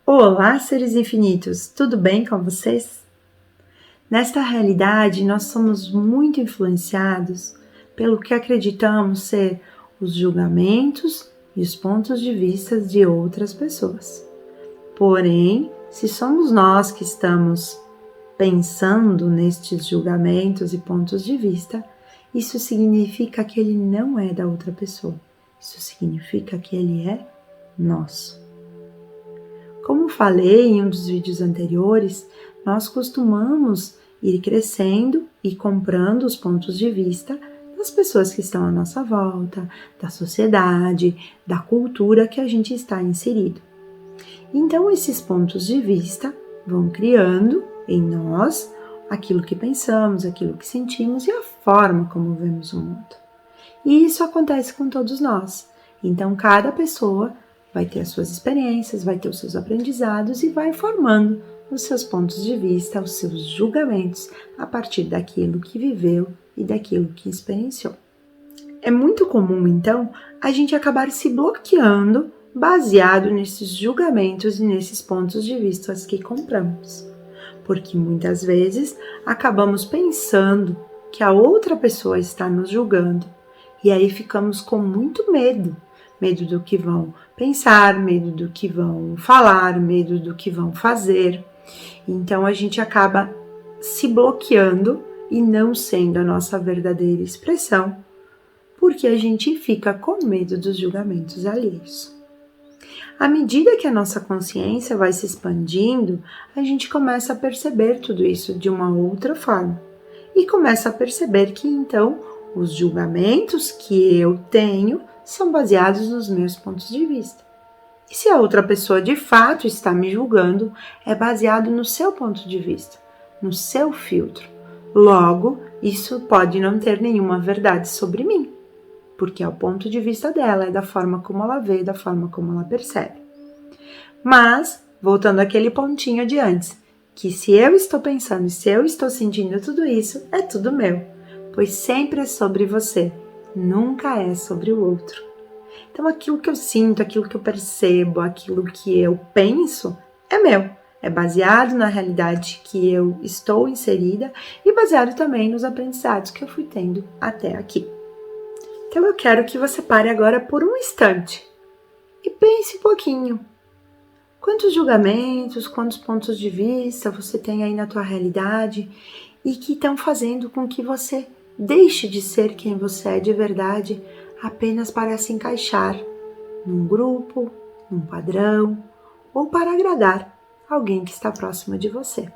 Olá, seres infinitos! Tudo bem com vocês? Nesta realidade, nós somos muito influenciados pelo que acreditamos ser os julgamentos e os pontos de vista de outras pessoas. Porém, se somos nós que estamos pensando nestes julgamentos e pontos de vista, isso significa que ele não é da outra pessoa. Isso significa que ele é nosso. Como falei em um dos vídeos anteriores, nós costumamos ir crescendo e comprando os pontos de vista das pessoas que estão à nossa volta, da sociedade, da cultura que a gente está inserido. Então, esses pontos de vista vão criando em nós aquilo que pensamos, aquilo que sentimos e a forma como vemos o mundo. E isso acontece com todos nós. Então, cada pessoa vai ter as suas experiências, vai ter os seus aprendizados e vai formando os seus pontos de vista, os seus julgamentos a partir daquilo que viveu e daquilo que experienciou. É muito comum, então, a gente acabar se bloqueando baseado nesses julgamentos e nesses pontos de vista que compramos. Porque muitas vezes acabamos pensando que a outra pessoa está nos julgando e aí ficamos com muito medo. Medo do que vão pensar, medo do que vão falar, medo do que vão fazer. Então a gente acaba se bloqueando e não sendo a nossa verdadeira expressão, porque a gente fica com medo dos julgamentos alheios. À medida que a nossa consciência vai se expandindo, a gente começa a perceber tudo isso de uma outra forma. E começa a perceber que então os julgamentos que eu tenho são baseados nos meus pontos de vista. E se a outra pessoa de fato está me julgando, é baseado no seu ponto de vista, no seu filtro. Logo, isso pode não ter nenhuma verdade sobre mim, porque é o ponto de vista dela, é da forma como ela vê, da forma como ela percebe. Mas, voltando àquele pontinho de antes, que se eu estou pensando e se eu estou sentindo tudo isso, é tudo meu, pois sempre é sobre você. Nunca é sobre o outro. Então aquilo que eu sinto, aquilo que eu percebo, aquilo que eu penso é meu. É baseado na realidade que eu estou inserida e baseado também nos aprendizados que eu fui tendo até aqui. Então eu quero que você pare agora por um instante e pense um pouquinho. Quantos julgamentos, quantos pontos de vista você tem aí na tua realidade e que estão fazendo com que você deixe de ser quem você é de verdade apenas para se encaixar num grupo, num padrão ou para agradar alguém que está próximo de você.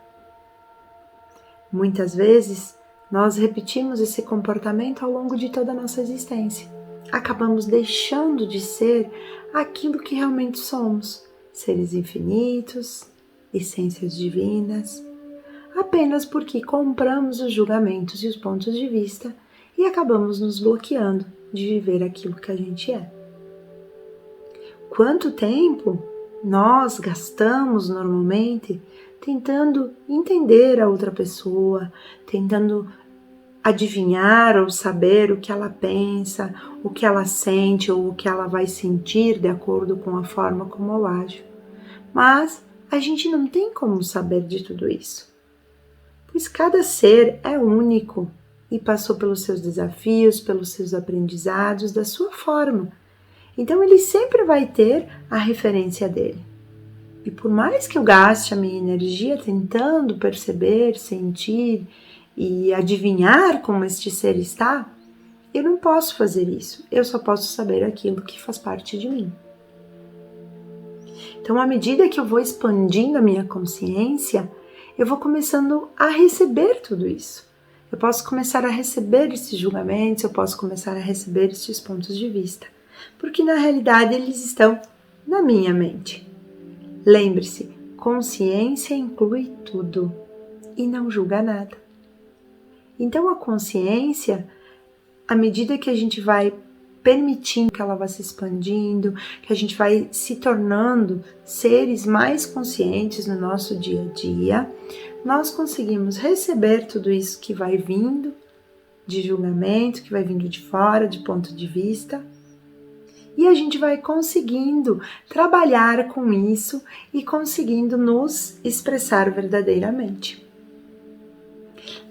Muitas vezes, nós repetimos esse comportamento ao longo de toda a nossa existência. Acabamos deixando de ser aquilo que realmente somos, seres infinitos, essências divinas, apenas porque compramos os julgamentos e os pontos de vista e acabamos nos bloqueando de viver aquilo que a gente é. Quanto tempo nós gastamos normalmente tentando entender a outra pessoa, tentando adivinhar ou saber o que ela pensa, o que ela sente ou o que ela vai sentir de acordo com a forma como eu ajo. Mas a gente não tem como saber de tudo isso, pois cada ser é único e passou pelos seus desafios, pelos seus aprendizados, da sua forma. Então ele sempre vai ter a referência dele. E por mais que eu gaste a minha energia tentando perceber, sentir e adivinhar como este ser está, eu não posso fazer isso. Eu só posso saber aquilo que faz parte de mim. Então, à medida que eu vou expandindo a minha consciência, eu vou começando a receber tudo isso. Eu posso começar a receber esses julgamentos, eu posso começar a receber esses pontos de vista, porque na realidade eles estão na minha mente. Lembre-se, consciência inclui tudo e não julga nada. Então a consciência, à medida que a gente vai permitindo que ela vá se expandindo, que a gente vai se tornando seres mais conscientes no nosso dia a dia, nós conseguimos receber tudo isso que vai vindo de julgamento, que vai vindo de fora, de ponto de vista, E a gente vai conseguindo trabalhar com isso e conseguindo nos expressar verdadeiramente.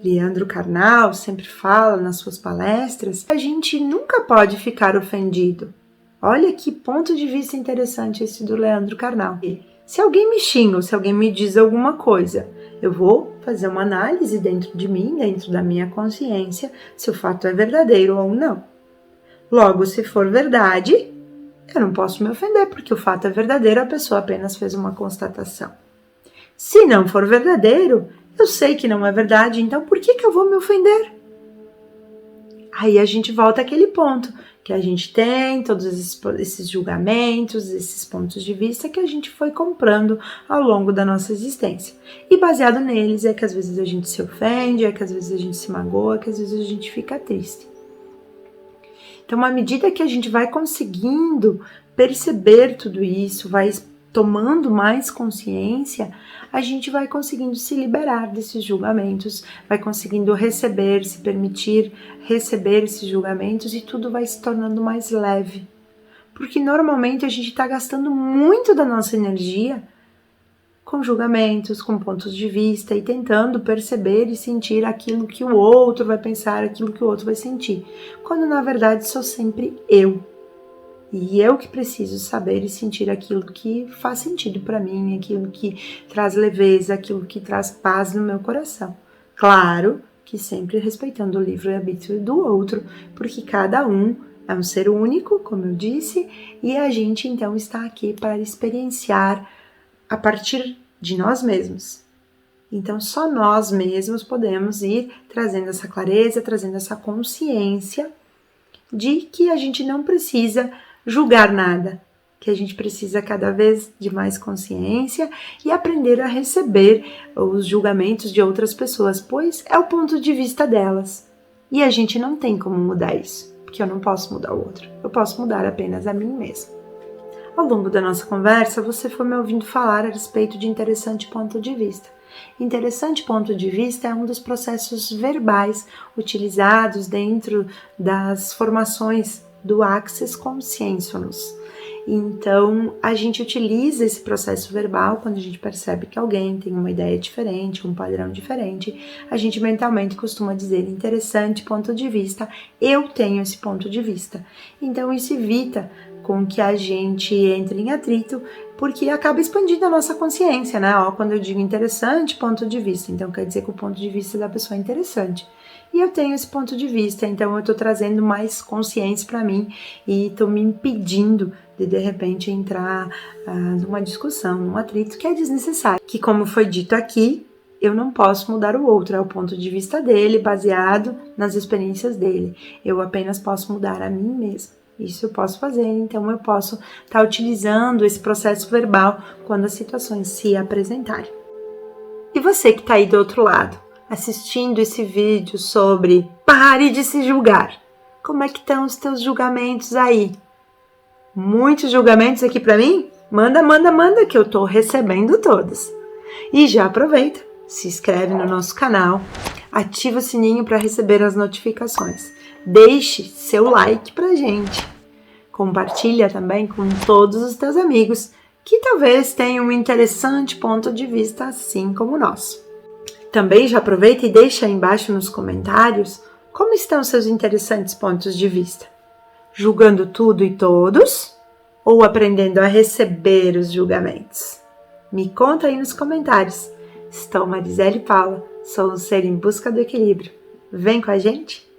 Leandro Carnal sempre fala nas suas palestras que a gente nunca pode ficar ofendido. Olha que ponto de vista interessante esse do Leandro Carnal. Se alguém me xinga ou se alguém me diz alguma coisa, eu vou fazer uma análise dentro de mim, dentro da minha consciência, se o fato é verdadeiro ou não. Logo, se for verdade, eu não posso me ofender, porque o fato é verdadeiro, a pessoa apenas fez uma constatação. Se não for verdadeiro, eu sei que não é verdade, então por que eu vou me ofender? Aí a gente volta àquele ponto, que a gente tem todos esses julgamentos, esses pontos de vista que a gente foi comprando ao longo da nossa existência. E baseado neles é que às vezes a gente se ofende, é que às vezes a gente se magoa, é que às vezes a gente fica triste. Então, à medida que a gente vai conseguindo perceber tudo isso, vai tomando mais consciência, a gente vai conseguindo se liberar desses julgamentos, vai conseguindo receber, se permitir receber esses julgamentos e tudo vai se tornando mais leve. Porque normalmente a gente está gastando muito da nossa energia com julgamentos, com pontos de vista e tentando perceber e sentir aquilo que o outro vai pensar, aquilo que o outro vai sentir. Quando na verdade sou sempre eu. E eu que preciso saber e sentir aquilo que faz sentido para mim, aquilo que traz leveza, aquilo que traz paz no meu coração. Claro que sempre respeitando o livre-arbítrio do outro, porque cada um é um ser único, como eu disse, e a gente então está aqui para experienciar a partir de nós mesmos. Então só nós mesmos podemos ir trazendo essa clareza, trazendo essa consciência de que a gente não precisa julgar nada, que a gente precisa cada vez de mais consciência e aprender a receber os julgamentos de outras pessoas, pois é o ponto de vista delas. E a gente não tem como mudar isso, porque eu não posso mudar o outro, eu posso mudar apenas a mim mesma. Ao longo da nossa conversa, você foi me ouvindo falar a respeito de interessante ponto de vista. Interessante ponto de vista é um dos processos verbais utilizados dentro das formações do Access Consciousness. Então, a gente utiliza esse processo verbal quando a gente percebe que alguém tem uma ideia diferente, um padrão diferente. A gente mentalmente costuma dizer interessante ponto de vista, eu tenho esse ponto de vista. Então, isso evita com que a gente entre em atrito, porque acaba expandindo a nossa consciência, né? Quando eu digo interessante ponto de vista, então quer dizer que o ponto de vista da pessoa é interessante. E eu tenho esse ponto de vista, então eu estou trazendo mais consciência para mim e estou me impedindo de repente entrar numa discussão, num atrito que é desnecessário. Que, como foi dito aqui, eu não posso mudar o outro, é o ponto de vista dele, baseado nas experiências dele. Eu apenas posso mudar a mim mesma. Isso eu posso fazer, então eu posso estar utilizando esse processo verbal quando as situações se apresentarem. E você que está aí do outro lado, assistindo esse vídeo sobre pare de se julgar. Como é que estão os teus julgamentos aí? Muitos julgamentos aqui para mim? Manda, que eu estou recebendo todos. E já aproveita, se inscreve no nosso canal, ativa o sininho para receber as notificações. Deixe seu like pra gente. Compartilha também com todos os teus amigos que talvez tenham um interessante ponto de vista assim como o nosso. Também já aproveita e deixa aí embaixo nos comentários como estão seus interessantes pontos de vista. Julgando tudo e todos ou aprendendo a receber os julgamentos? Me conta aí nos comentários. Estou Marisele Paula, sou um ser em busca do equilíbrio. Vem com a gente?